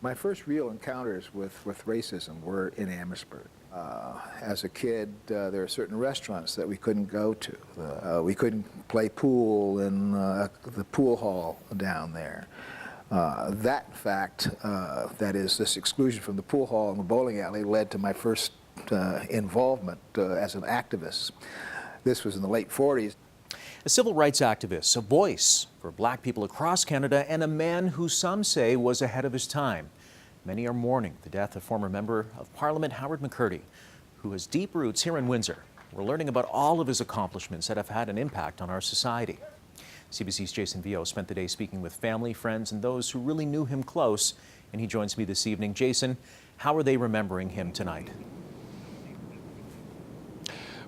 My first real encounters with racism were in Amherstburg. As a kid, there are certain restaurants that we couldn't go to. We couldn't play pool in the pool hall down there. That fact, that is, this exclusion from the pool hall and the bowling alley, led to my first involvement as an activist. This was in the late 40s. A civil rights activist, a voice for black people across Canada, and a man who some say was ahead of his time. Many are mourning the death of former Member of Parliament Howard McCurdy, who has deep roots here in Windsor. We're learning about all of his accomplishments that have had an impact on our society. CBC's Jason Viau spent the day speaking with family, friends, and those who really knew him close, and he joins me this evening. Jason, how are they remembering him tonight?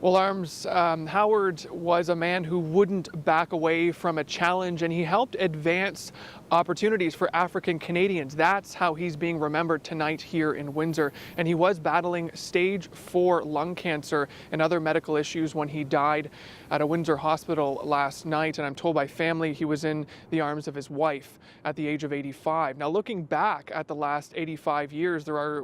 Well, Arms, Howard was a man who wouldn't back away from a challenge, and he helped advance opportunities for African Canadians. That's how he's being remembered tonight here in Windsor. And he was battling stage 4 lung cancer and other medical issues when he died at a Windsor hospital last night. And I'm told by family he was in the arms of his wife at the age of 85. Now, looking back at the last 85 years, there are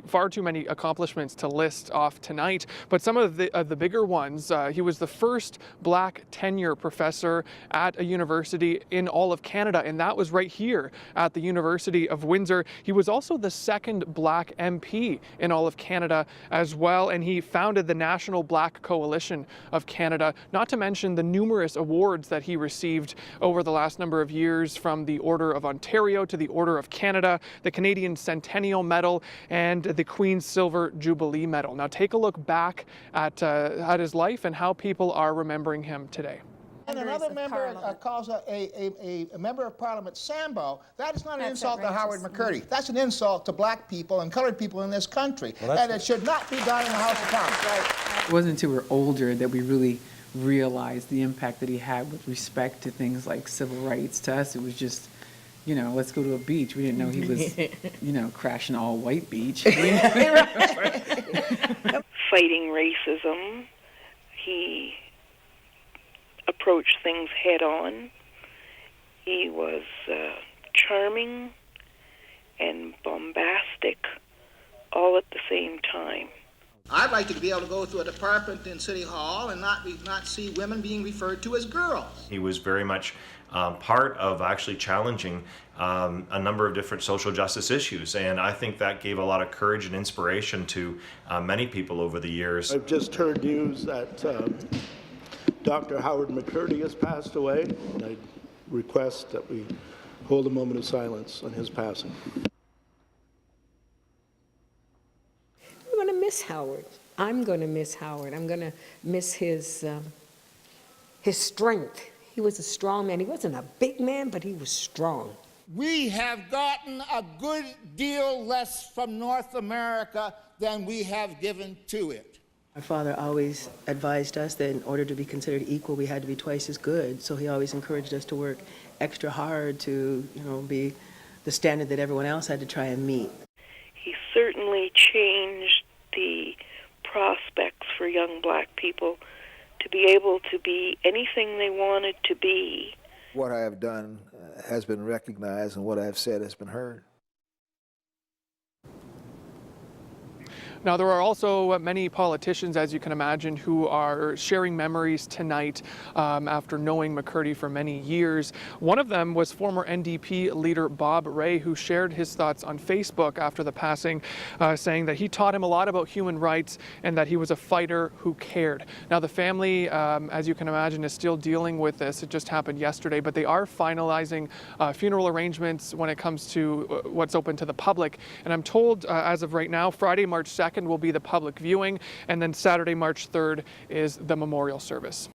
far too many accomplishments to list off tonight. But some of the bigger ones, he was the first black tenure professor at a university in all of Canada, and that was right here at the University of Windsor. He was also the second black MP in all of Canada as well, and he founded the National Black Coalition of Canada, not to mention the numerous awards that he received over the last number of years, from the Order of Ontario to the Order of Canada, the Canadian Centennial Medal, and the Queen's Silver Jubilee Medal. Now take a look back at his life and how people are remembering him today. And another member calls a member of Parliament Sambo. That is not an insult to Howard McCurdy. That's an insult to black people and colored people in this country. And it should not be done in the House of Commons. Right? It wasn't until we were older that we really realized the impact that he had with respect to things like civil rights. To us, it was just, you know, let's go to a beach. We didn't know he was, you know, crashing all white beach. Fighting racism. He approached things head on. He was charming and bombastic all at the same time. I'd like to be able to go to a department in City Hall and not see women being referred to as girls. He was very much part of actually challenging a number of different social justice issues, and I think that gave a lot of courage and inspiration to many people over the years. I've just heard news that Dr. Howard McCurdy has passed away, and I request that we hold a moment of silence on his passing. We're going to miss Howard. I'm going to miss Howard. I'm going to miss his strength. He was a strong man. He wasn't a big man, but he was strong. We have gotten a good deal less from North America than we have given to it. Our father always advised us that in order to be considered equal, we had to be twice as good. So he always encouraged us to work extra hard to, you know, be the standard that everyone else had to try and meet. He certainly changed the prospects for young black people to be able to be anything they wanted to be. What I have done has been recognized, and what I have said has been heard. Now, there are also many politicians, as you can imagine, who are sharing memories tonight after knowing McCurdy for many years. One of them was former NDP leader Bob Rae, who shared his thoughts on Facebook after the passing, saying that he taught him a lot about human rights and that he was a fighter who cared. Now, the family, as you can imagine, is still dealing with this. It just happened yesterday, but they are finalizing funeral arrangements when it comes to what's open to the public. And I'm told, as of right now, Friday, March 2nd, will be the public viewing, and then Saturday, March 3rd is the memorial service.